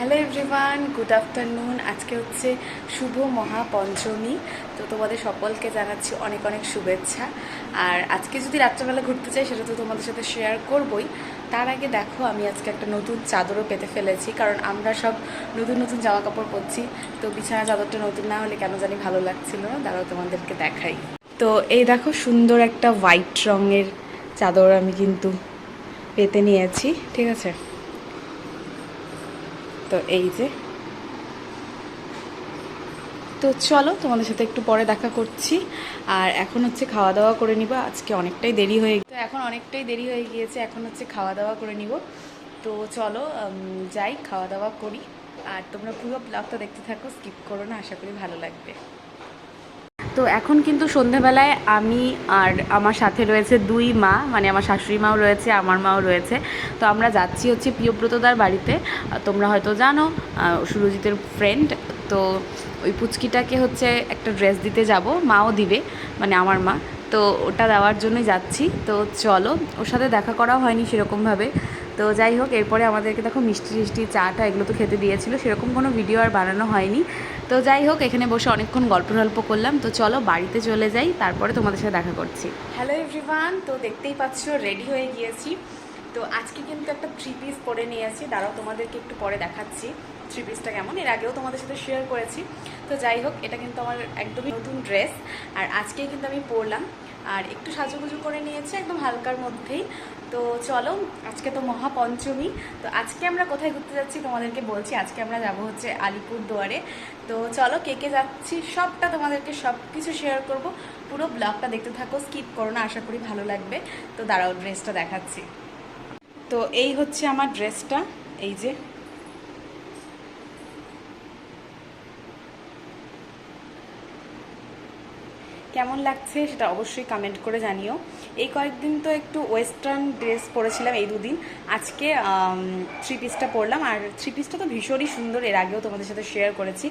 Hello everyone, good afternoon. আজকে হচ্ছে শুভ মহাপঞ্চমী। তো তোমাদের সকলকে জানাচ্ছি অনেক অনেক শুভেচ্ছা। আর আজকে যদি রাত্রেবেলা ঘুরতে চাই সেটা তো তোমাদের সাথে শেয়ার করবই। তার আগে দেখো, আমি আজকে একটা নতুন চাদরও পেতে ফেলেছি, কারণ আমরা সব নতুন নতুন জামা কাপড় পরছি। তো বিছানা চাদরটা নতুন না হলে কেন জানি ভালো লাগছিল না। দাঁড়াও তোমাদেরকে দেখাই। তো এই দেখো, সুন্দর একটা হোয়াইট রঙের চাদর আমি কিন্তু পেতে নিয়েছি, ঠিক আছে। তো এই যে, তো চলো তোমাদের সাথে একটু পরে দেখা করছি। আর এখন হচ্ছে খাওয়া দাওয়া করে নিব। আজকে অনেকটাই দেরি হয়ে গিয়েছে। এখন হচ্ছে খাওয়া দাওয়া করে নিব। তো চলো যাই, খাওয়া দাওয়া করি। আর তোমরা পুরো ব্লগটা দেখতে থাকো, স্কিপ করো না, আশা করি ভালো লাগবে। তো এখন কিন্তু সন্ধেবেলায় আমি আর আমার সাথে রয়েছে দুই মা, মানে আমার শাশুড়ি মাও রয়েছে, আমার মাও রয়েছে। তো আমরা যাচ্ছি হচ্ছে প্রিয়ব্রতদার বাড়িতে। তোমরা হয়তো জানো, সুরজিতের ফ্রেন্ড। তো ওই পুচকিটাকে হচ্ছে একটা ড্রেস দিতে যাব, মাও দিবে, মানে আমার মা। তো ওটা দেওয়ার জন্যই যাচ্ছি। তো চলো, ওর সাথে দেখা করাও হয়নি সেরকমভাবে। তো যাই হোক, এরপরে আমাদেরকে দেখো মিষ্টি টিষ্টি চাটা এগুলো তো খেতে দিয়েছিল, সেরকম কোনো ভিডিও আর বানানো হয়নি। তো যাই হোক, এখানে বসে অনেকক্ষণ গল্প করলাম। তো চলো বাড়িতে চলে যাই, তারপরে তোমাদের সাথে দেখা করছি। হ্যালো এভরিওয়ান, তো দেখতেই পাচ্ছ রেডি হয়ে গিয়েছি। তো আজকে কিন্তু একটা থ্রি পিস পরে নিয়েছি, দাঁড়াও তোমাদেরকে একটু পরে দেখাচ্ছি থ্রি পিসটা কেমন। এর আগেও তোমাদের সাথে শেয়ার করেছি। তো যাই হোক, এটা কিন্তু আমার একদমই নতুন ড্রেস, আর আজকেই কিন্তু আমি পরলাম। আর একটু সাজুগুজু করে নিয়েছি একদম হালকার মধ্যেই। তো চলো, আজকে তো মহাপঞ্চমী। তো আজকে আমরা কোথায় ঘুরতে যাচ্ছি তোমাদেরকে বলছি। আজকে আমরা যাব হচ্ছে আলিপুরদুয়ারে। তো চলো, কে কে যাচ্ছি সবটা তোমাদেরকে সব কিছু শেয়ার করব। পুরো ব্লগটা দেখতে থাকো, স্কিপ করো না, আশা করি ভালো লাগবে। তো দাঁড়াও, ড্রেসটা দেখাচ্ছি। তো এই হচ্ছে আমার ড্রেসটা, এই যে। কেমন লাগছে সেটা অবশ্যই কমেন্ট করে জানিও। এই কয়েকদিন তো একটু ওয়েস্টার্ন ড্রেস পরেছিলাম, এই দুদিন। আজকে থ্রি পিসটা পরলাম, আর থ্রি পিসটা তো ভীষণই সুন্দর, এর আগেও তোমাদের সাথে শেয়ার করেছি।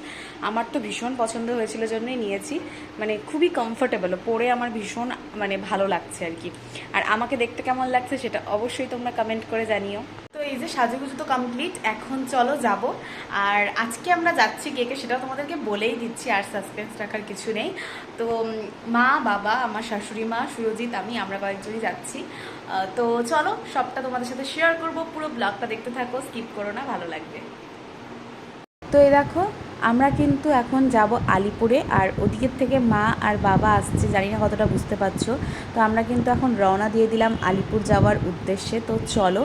আমার তো ভীষণ পছন্দ হয়েছিল জন্যই নিয়েছি। মানে খুবই কমফোর্টেবল, পরে আমার ভীষণ মানে ভালো লাগছে আর কি। আর আমাকে দেখতে কেমন লাগছে সেটা অবশ্যই তোমরা কমেন্ট করে জানিও। তো এই যে সাজুগুজু তো কমপ্লিট, এখন চলো যাব। আর আজকে আমরা যাচ্ছি কে সেটা তোমাদেরকে বলেই দিচ্ছি, আর সাসপেন্স রাখার কিছু নেই। তো মা, বাবা, আমার শাশুড়ি মা, সুরজিৎ, আমরা কয়েকজনই যাচ্ছি। তো চলো, সবটা তোমাদের সাথে শেয়ার করব। পুরো ব্লগটা দেখতে থাকো, স্কিপ করো না, ভালো লাগবে। তো এই দেখো, আমরা কিন্তু এখন যাব আলিপুরে, আর ওদিকের থেকে মা আর বাবা আসছে, জানি না কতটা বুঝতে পারছো। তো আমরা কিন্তু এখন রওনা দিয়ে দিলাম আলিপুর যাওয়ার উদ্দেশ্যে। তো চলো,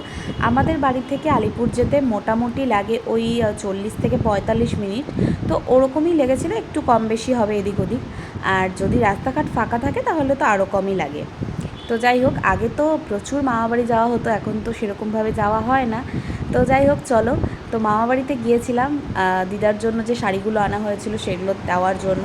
আমাদের বাড়ি থেকে আলিপুর যেতে মোটামুটি লাগে ওই 40 থেকে 45 মিনিট। তো ওরকমই লেগেছিলো, একটু কম বেশি হবে এদিক ওদিক। আর যদি রাস্তাঘাট ফাঁকা থাকে তাহলে তো আরও কমই লাগে। তো যাই হোক, আগে তো প্রচুর মামাবাড়ি যাওয়া হতো, এখন তো সেরকমভাবে যাওয়া হয় না। তো যাই হোক চলো, তো মামাবাড়িতে গিয়েছিলাম দিদার জন্য যে শাড়িগুলো আনা হয়েছিল সেগুলো দেওয়ার জন্য।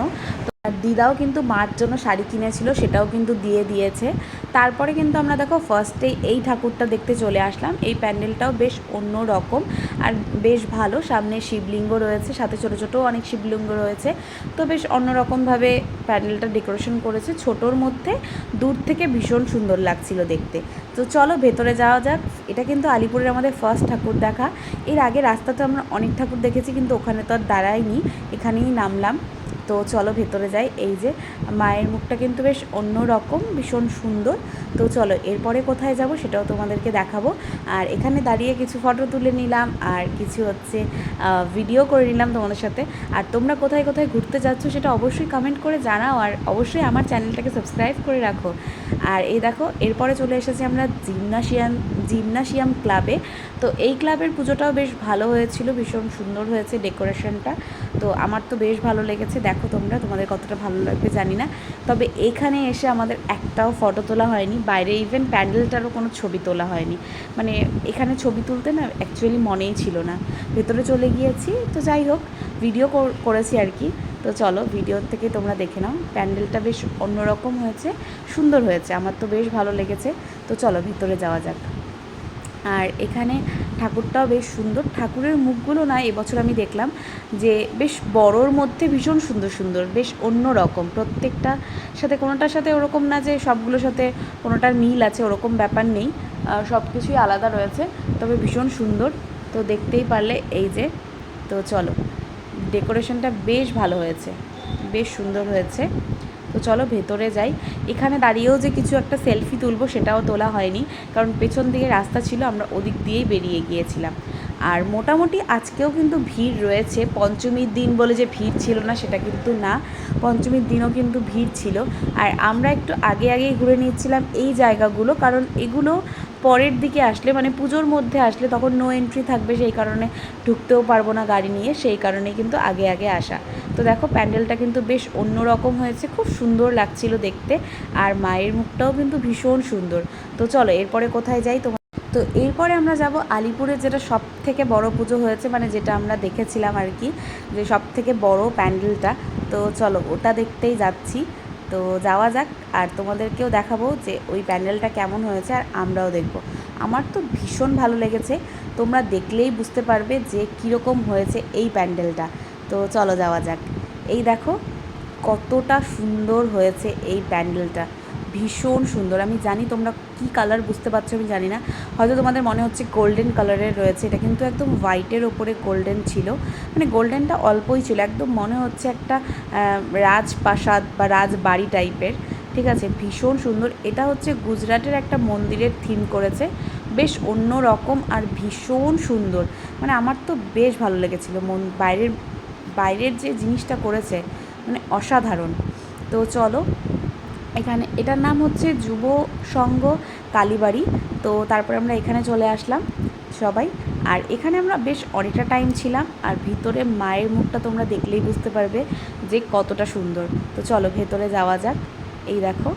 আর দিদাও কিন্তু মার জন্য শাড়ি কিনেছিল, সেটাও কিন্তু দিয়ে দিয়েছে। তারপরে কিন্তু আমরা দেখো ফার্স্টেই এই ঠাকুরটা দেখতে চলে আসলাম। এই প্যান্ডেলটাও বেশ অন্য রকম আর বেশ ভালো। সামনে শিবলিঙ্গ রয়েছে, সাথে ছোটো ছোটো অনেক শিবলিঙ্গ রয়েছে। তো বেশ অন্যরকমভাবে প্যান্ডেলটা ডেকোরেশন করেছে, ছোটোর মধ্যে দূর থেকে ভীষণ সুন্দর লাগছিল দেখতে। তো চলো ভেতরে যাওয়া যাক। এটা কিন্তু আলিপুরের আমাদের ফার্স্ট ঠাকুর দেখা। এর আগে রাস্তাতে আমরা অনেক ঠাকুর দেখেছি, কিন্তু ওখানে তো আর দাঁড়াইনি, এখানেই নামলাম। তো চলো ভেতরে যাই। এই যে মায়ের মুখটা কিন্তু বেশ অন্য রকম, ভীষণ সুন্দর। তো চলো এরপরে কোথায় যাব সেটাও তোমাদেরকে দেখাবো। আর এখানে দাঁড়িয়ে কিছু ফটো তুলে নিলাম, আর কিছু হচ্ছে ভিডিও করে নিলাম তোমাদের সাথে। আর তোমরা কোথায় কোথায় ঘুরতে যাচ্ছ সেটা অবশ্যই কমেন্ট করে জানাও, আর অবশ্যই আমার চ্যানেলটাকে সাবস্ক্রাইব করে রাখো। আর এই দেখো, এরপরে চলে এসেছি আমরা জিমনাসিয়াম ক্লাবে। তো এই ক্লাবের পুজোটাও বেশ ভালো হয়েছিল, ভীষণ সুন্দর হয়েছে ডেকোরেশনটা। তো আমার তো বেশ ভালো লেগেছে। দেখো তোমাদের কতটা ভালো লাগবে জানি না। তবে এখানে এসে আমাদের একটাও ফটো তোলা হয়নি, বাইরে ইভেন প্যান্ডেলটারও কোনো ছবি তোলা হয়নি। মানে এখানে ছবি তুলতে না অ্যাকচুয়ালি মনেই ছিল না, ভেতরে চলে গিয়েছি। তো যাই হোক, ভিডিও করেছি আর কি। তো চলো ভিডিওর থেকে তোমরা দেখে নাও, প্যান্ডেলটা বেশ অন্যরকম হয়েছে, সুন্দর হয়েছে, আমার তো বেশ ভালো লেগেছে। তো চলো ভিতরে যাওয়া যাক। আর এখানে ঠাকুরটাও বেশ সুন্দর। ঠাকুরের মুখগুলো না এবছর আমি দেখলাম যে বেশ বড়োর মধ্যে ভীষণ সুন্দর সুন্দর, বেশ অন্য রকম। প্রত্যেকটা সাথে কোনোটার সাথে ওরকম না যে সবগুলোর সাথে কোনোটার মিল আছে, ওরকম ব্যাপার নেই। সব কিছুই আলাদা রয়েছে, তবে ভীষণ সুন্দর। তো দেখতেই পারলে এই যে তো চলো, ডেকোরেশনটা বেশ ভালো হয়েছে, বেশ সুন্দর হয়েছে। তো চলো ভেতরে যাই। এখানে দাঁড়িয়েও যে কিছু একটা সেলফি তুলবো সেটাও তোলা হয়নি, কারণ পেছন দিকে রাস্তা ছিল, আমরা ওদিক দিয়েই বেরিয়ে গিয়েছিলাম। আর মোটামুটি আজকেও কিন্তু ভিড় রয়েছে। পঞ্চমীর দিন বলে যে ভিড় ছিল না সেটা কিন্তু না, পঞ্চমীর দিনও কিন্তু ভিড় ছিল। আর আমরা একটু আগে আগেই ঘুরে নিচ্ছিলাম এই জায়গাগুলো, কারণ এগুলো পরের দিকে আসলে, মানে পুজোর মধ্যে আসলে তখন নো এন্ট্রি থাকবে, সেই কারণে ঢুকতেও পারবো না গাড়ি নিয়ে, সেই কারণে কিন্তু আগে আগে আসা। তো দেখো প্যান্ডেলটা কিন্তু বেশ অন্যরকম হয়েছে, খুব সুন্দর লাগছিল দেখতে, আর মায়ের মুখটাও কিন্তু ভীষণ সুন্দর। তো চলো এরপরে কোথায় যাই তোমার। তো এরপরে আমরা যাব আলিপুরের, যেটা সব থেকে বড় পুজো হয়েছে, মানে যেটা আমরা দেখেছিলাম আর কি, যে সব থেকে বড় প্যান্ডেলটা। তো চলো ওটা দেখতেই যাচ্ছি। তো যাওয়া যাক, আর তোমাদেরকেও দেখাবো যে ওই প্যান্ডেলটা কেমন হয়েছে, আর আমরাও দেখব। আমার তো ভীষণ ভালো লেগেছে, তোমরা দেখলেই বুঝতে পারবে যে কীরকম হয়েছে এই প্যান্ডেলটা। তো চলো যাওয়া যাক। এই দেখো কতটা সুন্দর হয়েছে এই প্যান্ডেলটা, ভীষণ সুন্দর। আমি জানি তোমরা কি কালার বুঝতে পারছো আমি জানি না, হয়তো তোমাদের মনে হচ্ছে গোল্ডেন কালারের রয়েছে, এটা কিন্তু একদম হোয়াইটের ওপরে গোল্ডেন ছিল, মানে গোল্ডেনটা অল্পই ছিল, একদম মনে হচ্ছে একটা রাজপ্রাসাদ বা রাজবাড়ি টাইপের। ঠিক আছে, ভীষণ সুন্দর। এটা হচ্ছে গুজরাটের একটা মন্দিরের থিম করেছে, বেশ অন্য রকম আর ভীষণ সুন্দর, মানে আমার তো বেশ ভালো লেগেছিলো। বাইরের বাইরের যে জিনিসটা করেছে মানে অসাধারণ। তো চলো, এখানে এটার নাম হচ্ছে যুব সংঘ কালীবাড়ি। তো তারপরে আমরা এখানে চলে আসলাম সবাই, আর এখানে আমরা বেশ অনেকটা টাইম ছিলাম, আর ভিতরে মায়ের মুখটা তোমরা দেখলেই বুঝতে পারবে যে কতটা সুন্দর। তো চলো ভেতরে যাওয়া যাক। এই দেখো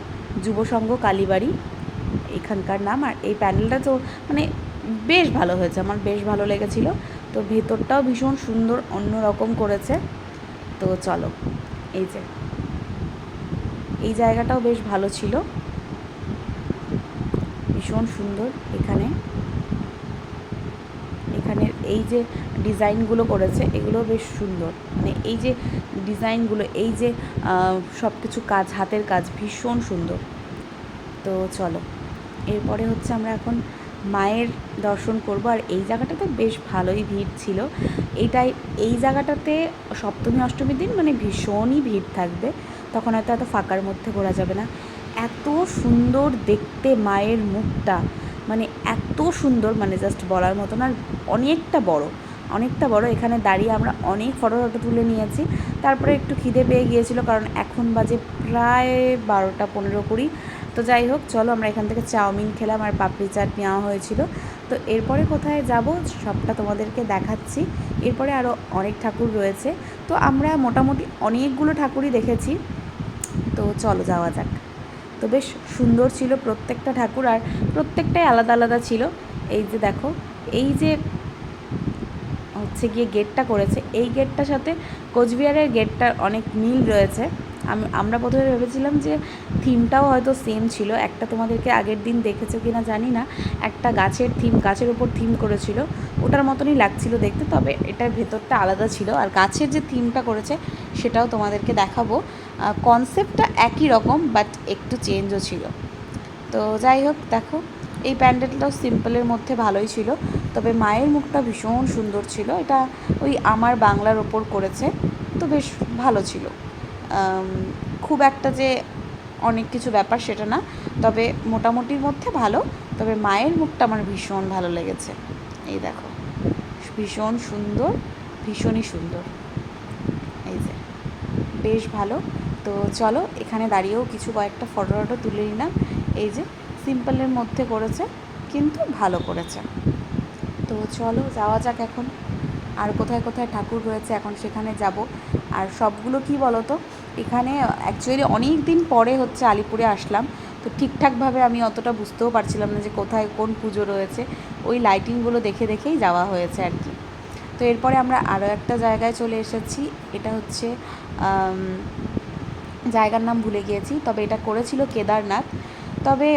যুব সংঘ কালীবাড়ি এখানকার নাম, আর এই প্যান্ডেলটা তো মানে বেশ ভালো হয়েছে, আমার বেশ ভালো লেগেছিলো। তো ভেতরটাও ভীষণ সুন্দর, অন্য রকম করেছে। তো চলো, এই যে এই জায়গাটাও বেশ ভালো ছিল, ভীষণ সুন্দর। এখানের এই যে ডিজাইনগুলো করেছে এগুলো বেশ সুন্দর, মানে এই যে ডিজাইনগুলো, এই যে সব কিছু কাজ, হাতের কাজ ভীষণ সুন্দর। তো চলো এরপরে হচ্ছে আমরা এখন মায়ের দর্শন করব, আর এই জায়গাটাতে বেশ ভালোই ভিড় ছিল। এই জায়গাটাতে সপ্তমী অষ্টমীর দিন মানে ভীষণই ভিড় থাকবে, তখন হয়তো এত ফাঁকার মধ্যে ঘোরা যাবে না। এত সুন্দর দেখতে মায়ের মুখটা, মানে এত সুন্দর, মানে জাস্ট বলার মতো না। অনেকটা বড়, অনেকটা বড়। এখানে দাঁড়িয়ে আমরা অনেক ফটো তুলে নিয়েছি। তারপরে একটু খিদে পেয়ে গিয়েছিল, কারণ এখন বাজে প্রায় 12টা 15 20। তো যাই হোক, চলো আমরা এখান থেকে চাউমিন খেলাম, আর পাপড়ি চাট নেওয়া হয়েছিল। তো এরপরে কোথায় যাব সবটা তোমাদেরকে দেখাচ্ছি। এরপরে আরও অনেক ঠাকুর রয়েছে, তো আমরা মোটামুটি অনেকগুলো ঠাকুরই দেখেছি। তো চলো যাওয়া যাক। তো বেশ সুন্দর ছিল প্রত্যেকটা ঠাকুর, আর প্রত্যেকটাই আলাদা আলাদা ছিল। এই যে দেখো, এই যে হচ্ছে গিয়ে গেটটা করেছে, এই গেটটার সাথে কোচবিহারের গেটটার অনেক মিল রয়েছে। আমরা প্রথমে ভেবেছিলাম যে থিমটাও হয়তো সেম ছিল, একটা তোমাদেরকে আগের দিন দেখেছো কি না জানি না, একটা গাছের থিম, গাছের ওপর থিম করেছিল, ওটার মতনই লাগছিল দেখতে, তবে এটার ভেতরটা আলাদা ছিল। আর গাছের যে থিমটা করেছে সেটাও তোমাদেরকে দেখাবো, কনসেপ্টটা একই রকম বাট একটু চেঞ্জও ছিল। তো যাই হোক, দেখো এই প্যান্ডেলটাও সিম্পলের মধ্যে ভালোই ছিল, তবে মায়ের মুখটা ভীষণ সুন্দর ছিল। এটা ওই আমার বাংলার ওপর করেছে, তো বেশ ভালো ছিল। খুব একটা যে অনেক কিছু ব্যাপার সেটা না, তবে মোটামুটির মধ্যে ভালো। তবে মায়ের মুখটা আমার ভীষণ ভালো লেগেছে। এই দেখো ভীষণ সুন্দর, ভীষণই সুন্দর, এই যে বেশ ভালো। তো চলো এখানে দাঁড়িয়েও কিছু কয়েকটা ফটো তুলে নিলাম। এই যে সিম্পলের মধ্যে করেছে, কিন্তু ভালো করেছে। তো চলো যাওয়া যাক এখন। আর কোথায় কোথায় ঠাকুর রয়েছে এখন সেখানে যাব। আর সবগুলো কি বলো তো, এখানে অ্যাকচুয়ালি অনেক দিন পরে হচ্ছে আলিপুরে আসলাম, তো ঠিকঠাকভাবে আমি অতটা বুঝতেও পারছিলাম না যে কোথায় কোন পুজো রয়েছে, ওই লাইটিংগুলো দেখে দেখেই যাওয়া হয়েছে আর কি। তো এরপরে আমরা আরও একটা জায়গায় চলে এসেছি, এটা হচ্ছে জায়গার নাম ভুলে গিয়েছি, তবে এটা করেছিল কেদারনাথ। তবে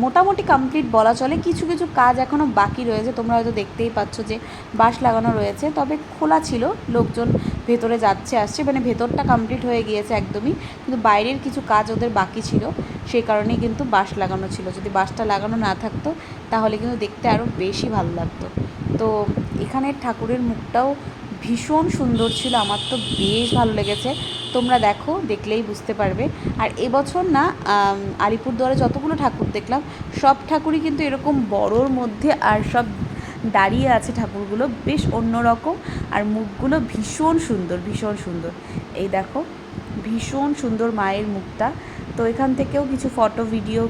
মোটামুটি কমপ্লিট বলা চলে, কিছু কিছু কাজ এখনও বাকি রয়েছে। তোমরা হয়তো দেখতেই পাচ্ছ যে বাঁশ লাগানো রয়েছে, তবে খোলা ছিল, লোকজন ভেতরে যাচ্ছে আসছে, মানে ভেতরটা কমপ্লিট হয়ে গিয়েছে একদমই, কিন্তু বাইরের কিছু কাজ ওদের বাকি ছিল, সেই কারণেই কিন্তু বাঁশ লাগানো ছিল। যদি বাঁশটা লাগানো না থাকতো তাহলে কিন্তু দেখতে আরও বেশি ভালো লাগতো। তো এখানের ঠাকুরের মুখটাও ভীষণ সুন্দর ছিল, আমার তো বেশ ভালো লেগেছে। তোমরা দেখো, দেখলেই বুঝতে পারবে। আর এবছর না আলিপুরদুয়ারে যতগুলো ঠাকুর দেখলাম সব ঠাকুরই কিন্তু এরকম বড়োর মধ্যে, আর সব দাঁড়িয়ে আছে ঠাকুরগুলো বেশ অন্যরকম, আর মুখগুলো ভীষণ সুন্দর, ভীষণ সুন্দর। এই দেখো, ভীষণ সুন্দর মায়ের মুখটা। তো এখান থেকেও কিছু ফটো ভিডিও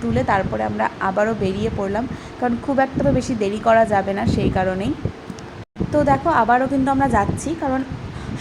তুলে তারপরে আমরা আবারও বেরিয়ে পড়লাম, কারণ খুব একটা তো বেশি দেরি করা যাবে না, সেই কারণেই। তো দেখো, আবারও কিন্তু আমরা যাচ্ছি, কারণ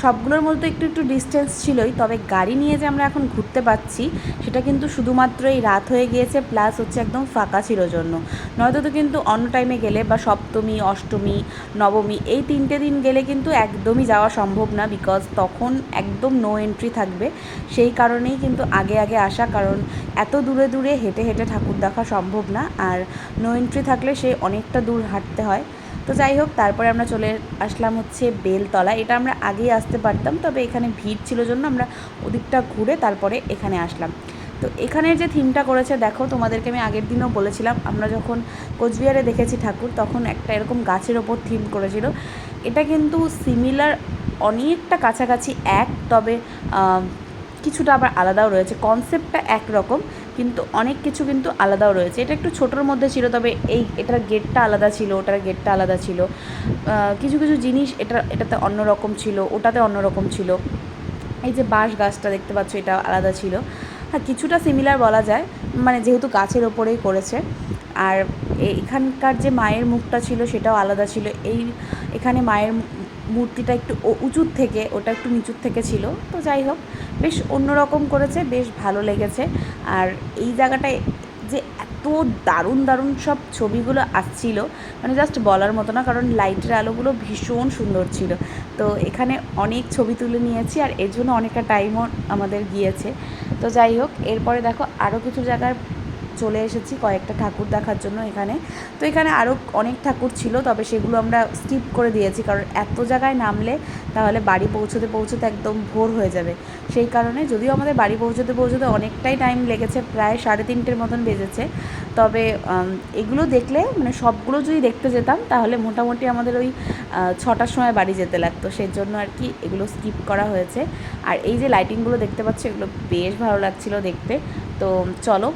সবগুলোর মধ্যে একটু একটু ডিস্টেন্স ছিলই, তবে গাড়ি নিয়ে যে আমরা এখন ঘুরতে পাচ্ছি সেটা কিন্তু শুধুমাত্র এই রাত হয়ে গিয়েছে, প্লাস হচ্ছে একদম ফাঁকা ছিল জন্য। নয়তো তো কিন্তু অন্য টাইমে গেলে বা সপ্তমী, অষ্টমী, নবমী এই 3টে দিন গেলে কিন্তু একদমই যাওয়া সম্ভব না, বিকজ তখন একদম নো এন্ট্রি থাকবে। সেই কারণেই কিন্তু আগে আগে আসা, কারণ এত দূরে দূরে হেঁটে হেঁটে ঠাকুর দেখা সম্ভব না, আর নো এন্ট্রি থাকলে সে অনেকটা দূর হাঁটতে হয়। তো যাই হোক, তারপরে আমরা চলে আসলাম হচ্ছে বেলতলা। এটা আমরা আগেই আসতে পারতাম, তবে এখানে ভিড় ছিল জন্য আমরা ওদিকটা ঘুরে তারপরে এখানে আসলাম। তো এখানের যে থিমটা করেছে দেখো, তোমাদেরকে আমি আগের দিনও বলেছিলাম, আমরা যখন কোচবিহারে দেখেছি ঠাকুর তখন একটা এরকম গাছের ওপর থিম করেছিল। এটা কিন্তু সিমিলার, অনেকটা কাছাকাছি এক, তবে কিছুটা আবার আলাদাও রয়েছে। কনসেপ্টটা একরকম, কিন্তু অনেক কিছু কিন্তু আলাদাও রয়েছে। এটা একটু ছোটোর মধ্যে ছিল, তবে এটার গেটটা আলাদা ছিল, ওটার গেটটা আলাদা ছিল। কিছু কিছু জিনিস এটাতে অন্যরকম ছিল, ওটাতে অন্যরকম ছিল। এই যে বাঁশ গাছটা দেখতে পাচ্ছ, এটা আলাদা ছিল। হ্যাঁ, কিছুটা সিমিলার বলা যায়, মানে যেহেতু গাছের ওপরেই করেছে। আর এখানকার যে মায়ের মুখটা ছিল সেটাও আলাদা ছিল। এখানে মায়ের মূর্তিটা একটু উঁচুর থেকে, ওটা একটু নিচুর থেকে ছিল। তো যাই হোক, বেশ অন্যরকম করেছে, বেশ ভালো লেগেছে। আর এই জায়গাটায় যে এত দারুণ দারুণ সব ছবিগুলো আসছিল, মানে জাস্ট বলার মতো না, কারণ লাইটের আলোগুলো ভীষণ সুন্দর ছিল। তো এখানে অনেক ছবি তুলে নিয়েছি, আর এর জন্য অনেকটা টাইমও আমাদের গিয়েছে। তো যাই হোক, এরপরে দেখো আরও কিছু জায়গায় চলে এসেছি কয়েকটা ঠাকুর দেখার জন্য এখানে। তো এখানে আরও অনেক ঠাকুর ছিল, তবে সেগুলো আমরা স্কিপ করে দিয়েছি, কারণ এত জায়গায় নামলে তাহলে বাড়ি পৌঁছতে পৌঁছতে একদম ভোর হয়ে যাবে। সেই কারণে, যদিও আমাদের বাড়ি পৌঁছতে পৌঁছতে অনেকটাই টাইম লেগেছে, প্রায় 3:30 মতন বেজেছে, তবে এগুলো দেখলে, মানে সবগুলো যদি দেখতে যেতাম তাহলে মোটামুটি আমাদের ওই 6টার সময় বাড়ি যেতে লাগতো। সেই জন্য আর কি এগুলো স্কিপ করা হয়েছে। আর এই যে লাইটিংগুলো দেখতে পাচ্ছ, এগুলো বেশ ভালো লাগছিলো দেখতে। তো চলো,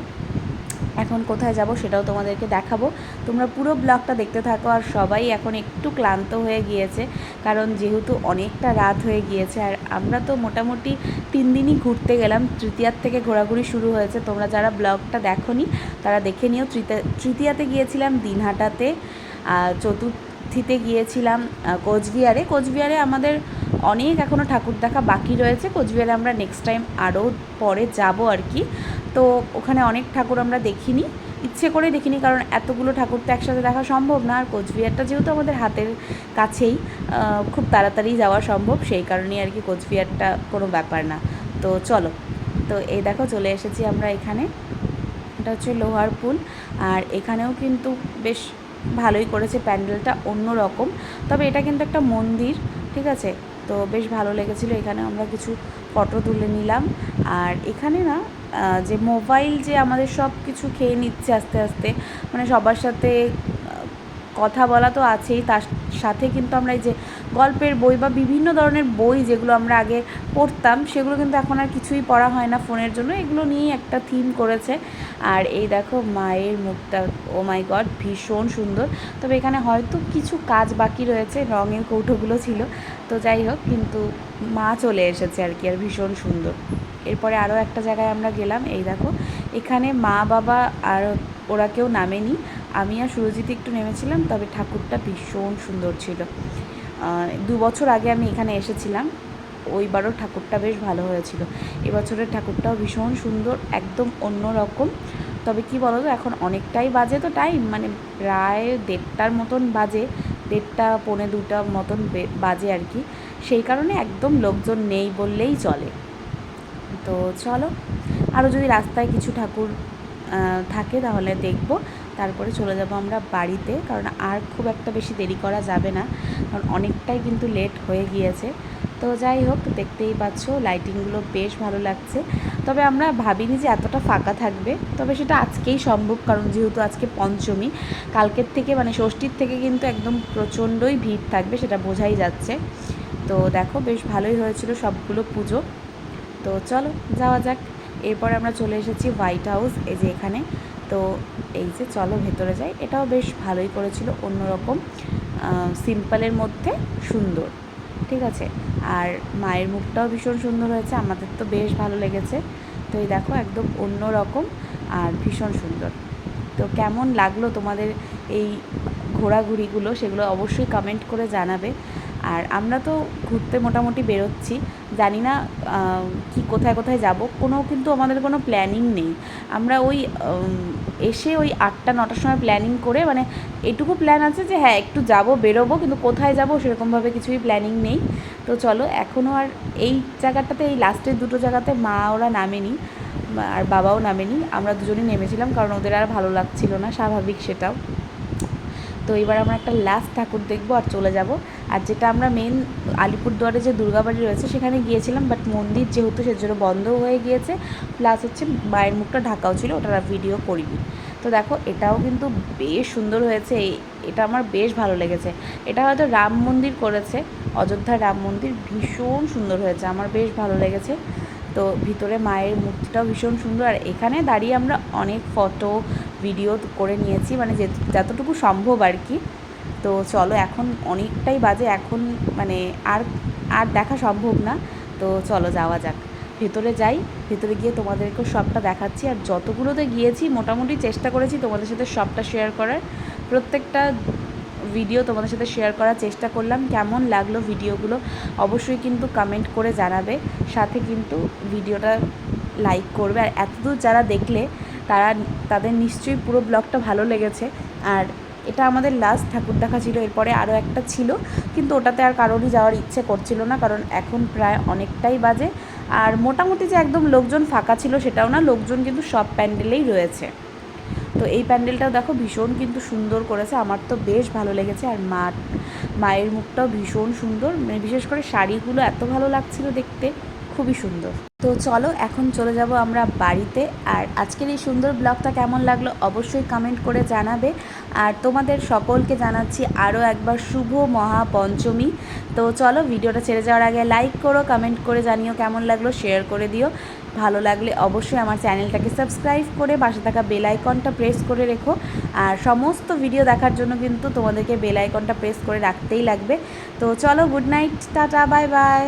এখন কোথায় যাব সেটাও তোমাদেরকে দেখাবো। তোমরা পুরো ব্লগটা দেখতে থাকো। আর সবাই এখন একটু ক্লান্ত হয়ে গিয়েছে, কারণ যেহেতু অনেকটা রাত হয়ে গিয়েছে, আর আমরা তো মোটামুটি 3 দিনই ঘুরতে গেলাম। তৃতীয়ার থেকে ঘোরাঘুরি শুরু হয়েছে। তোমরা যারা ব্লগটা দেখোনি তারা দেখে নিও। তৃতীয়াতে গিয়েছিলাম দিনহাটাতে, চতুর্থীতে গিয়েছিলাম কোচবিহারে আমাদের অনেক এখনও ঠাকুর দেখা বাকি রয়েছে। কোচবিহারে আমরা নেক্সট টাইম আরও পরে যাব আর কি। তো ওখানে অনেক ঠাকুর আমরা দেখিনি, ইচ্ছে করেই দেখিনি, কারণ এতগুলো ঠাকুর তো একসাথে দেখা সম্ভব না। আর কোচবিহারটা যেহেতু আমাদের হাতের কাছেই, খুব তাড়াতাড়ি যাওয়া সম্ভব, সেই কারণেই আর কি কোচবিহারটা কোনো ব্যাপার না। তো চলো, তো এই দেখো চলে এসেছি আমরা এখানে। এটা হচ্ছে লোহার পুল, আর এখানেও কিন্তু বেশ ভালোই করেছে, প্যান্ডেলটা অন্য রকম। তবে এটা কিন্তু একটা মন্দির, ঠিক আছে। তো বেশ ভালো লেগেছিলো। এখানে আমরা কিছু ফটো তুলে নিলাম। আর এখানে না যে মোবাইল যে আমাদের সব কিছু খেয়ে নিচ্ছে আস্তে আস্তে, মানে সবার সাথে কথা বলা তো আছেই, তার সাথে কিন্তু আমরা এই যে গল্পের বই বা বিভিন্ন ধরনের বই যেগুলো আমরা আগে পড়তাম, সেগুলো কিন্তু এখন আর কিছুই পড়া হয় না ফোনের জন্য। এগুলো নিয়েই একটা থিম করেছে। আর এই দেখো মায়ের মুখটা, ও মাই গড, ভীষণ সুন্দর। তবে এখানে হয়তো কিছু কাজ বাকি রয়েছে, রঙের কৌটোগুলো ছিল। তো যাই হোক, কিন্তু মা চলে এসেছে আর কি, আর ভীষণ সুন্দর। এরপরে আরও একটা জায়গায় আমরা গেলাম। এই দেখো, এখানে মা বাবা আর ওরা কেউ নামেনি, আমি আর সুরজিৎ একটু নেমেছিলাম। তবে ঠাকুরটা ভীষণ সুন্দর ছিল। 2 বছর আগে আমি এখানে এসেছিলাম, ওইবারও ঠাকুরটা বেশ ভালো হয়েছিল। এবছরের ঠাকুরটাও ভীষণ সুন্দর, একদম অন্য রকম। তবে কি বলো তো, এখন অনেকটাই বাজে তো টাইম, মানে প্রায় 1:30টার মতন বাজে, 1:30 পৌনে 2টা মতন বাজে আর কি। সেই কারণে একদম লোকজন নেই বললেই চলে। তো চলো, আরও যদি রাস্তায় কিছু ঠাকুর থাকে তাহলে দেখব, তারপরে চলে যাব আমরা বাড়িতে, কারণ আর খুব একটা বেশি দেরি করা যাবে না, কারণ অনেকটাই কিন্তু লেট হয়ে গিয়েছে। তো যাই হোক, দেখতেই পাচ্ছ লাইটিংগুলো বেশ ভালো লাগছে। তবে আমরা ভাবিনি যে এতটা ফাঁকা থাকবে, তবে সেটা আজকেই সম্ভব, কারণ যেহেতু আজকে পঞ্চমী, কালকের থেকে মানে ষষ্ঠীর থেকে কিন্তু একদম প্রচণ্ডই ভিড় থাকবে, সেটা বোঝাই যাচ্ছে। তো দেখো বেশ ভালোই হয়েছিল সবগুলো পুজো। তো চলো যাওয়া যাক। এরপরে আমরা চলে এসেছি হোয়াইট হাউস, এই যে এখানে। তো এই যে চলো ভেতরে যাই। এটাও বেশ ভালোই করেছিল, অন্যরকম সিম্পলের মধ্যে সুন্দর, ঠিক আছে। আর মায়ের মুখটাও ভীষণ সুন্দর হয়েছে, আমাদের তো বেশ ভালো লেগেছে। তো এই দেখো একদম অন্য রকম আর ভীষণ সুন্দর। তো কেমন লাগলো তোমাদের এই ঘোরাঘুরিগুলো, সেগুলো অবশ্যই কমেন্ট করে জানাবে। আর আমরা তো ঘুরতে মোটামুটি বেরোচ্ছি, জানি না কি কোথায় কোথায় যাব, কিন্তু আমাদের কোনো প্ল্যানিং নেই। আমরা ওই এসে ওই 8টা-9টার সময় প্ল্যানিং করে, মানে এটুকু প্ল্যান আছে যে হ্যাঁ একটু যাব, বেরোবো, কিন্তু কোথায় যাব সেরকমভাবে কিছুই প্ল্যানিং নেই। তো চলো, এখনও আর এই জায়গাটাতে, এই লাস্টের দুটো জায়গাতে মা ওরা নামেনি আর বাবাও নামেনি, আমরা দুজনেই নেমেছিলাম, কারণ ওদের আর ভালো লাগছিল না, স্বাভাবিক সেটাও। তো এবার আমরা একটা লাস্ট ঠাকুর দেখবো আর চলে যাব। আর যেটা আমরা মেন আলিপুরদুয়ারে যে দুর্গাবাড়ি রয়েছে সেখানে গিয়েছিলাম, বাট মন্দির যেহেতু সেজন্য বন্ধও হয়ে গিয়েছে, প্লাস হচ্ছে মায়ের মুখটা ঢাকাও ছিল, ওটা ভিডিও করিনি। তো দেখো এটাও কিন্তু বেশ সুন্দর হয়েছে, এটা আমার বেশ ভালো লেগেছে। এটা হয়তো রাম মন্দির করেছে, অযোধ্যার রাম মন্দির, ভীষণ সুন্দর হয়েছে, আমার বেশ ভালো লেগেছে। তো ভিতরে মায়ের মূর্তিটাও ভীষণ সুন্দর। আর এখানে দাঁড়িয়ে আমরা অনেক ফটো ভিডিও করে নিয়েছি, মানে যতটুকু সম্ভব আর কি। তো চলো, এখন অনেকটাই বাজে, এখন মানে আর আর দেখা সম্ভব না। তো চলো যাওয়া যাক, ভেতরে যাই। ভেতরে গিয়ে তোমাদেরকেও সবটা দেখাচ্ছি। আর যতগুলোতে গিয়েছি মোটামুটি চেষ্টা করেছি তোমাদের সাথে সবটা শেয়ার করার, প্রত্যেকটা ভিডিও তোমাদের সাথে শেয়ার করার চেষ্টা করলাম। কেমন লাগলো ভিডিওগুলো অবশ্যই কিন্তু কমেন্ট করে জানাবে, সাথে কিন্তু ভিডিওটা লাইক করবে। আর এতদূর যারা দেখলে তাদের নিশ্চয়ই পুরো ব্লগটা ভালো লেগেছে। আর এটা আমাদের লাস্ট ঠাকুর দেখা ছিল, এরপরে আরও একটা ছিল, কিন্তু ওটাতে আর কারোরই যাওয়ার ইচ্ছে করছিল না, কারণ এখন প্রায় অনেকটাই বাজে। আর মোটামুটি যে একদম লোকজন ফাঁকা ছিল সেটাও না, লোকজন কিন্তু সব প্যান্ডেলেই রয়েছে। তো এই প্যান্ডেলটাও দেখো ভীষণ কিন্তু সুন্দর করেছে, আমার তো বেশ ভালো লেগেছে। আর মায়ের মুখটাও ভীষণ সুন্দর, মানে বিশেষ করে শাড়িগুলো এত ভালো লাগছিল দেখতে, খুবই সুন্দর। তো চলো এখন চলে যাব আমরা বাড়িতে। আর আজকের এই সুন্দর ব্লগটা কেমন লাগলো অবশ্যই কমেন্ট করে জানাবে। আর তোমাদের সকলকে জানাচ্ছি আরও একবার শুভ মহাপঞ্চমী। তো চলো, ভিডিওটা ছেড়ে যাওয়ার আগে লাইক করো, কমেন্ট করে জানিও কেমন লাগলো, শেয়ার করে দিও। ভালো লাগলে অবশ্যই আমার চ্যানেলটাকে সাবস্ক্রাইব করে পাশে থাকা বেল আইকনটা প্রেস করে রেখো। আর সমস্ত ভিডিও দেখার জন্য কিন্তু তোমাদেরকে বেল আইকনটা প্রেস করে রাখতেই লাগবে। তো চলো, good night, tata, bye bye.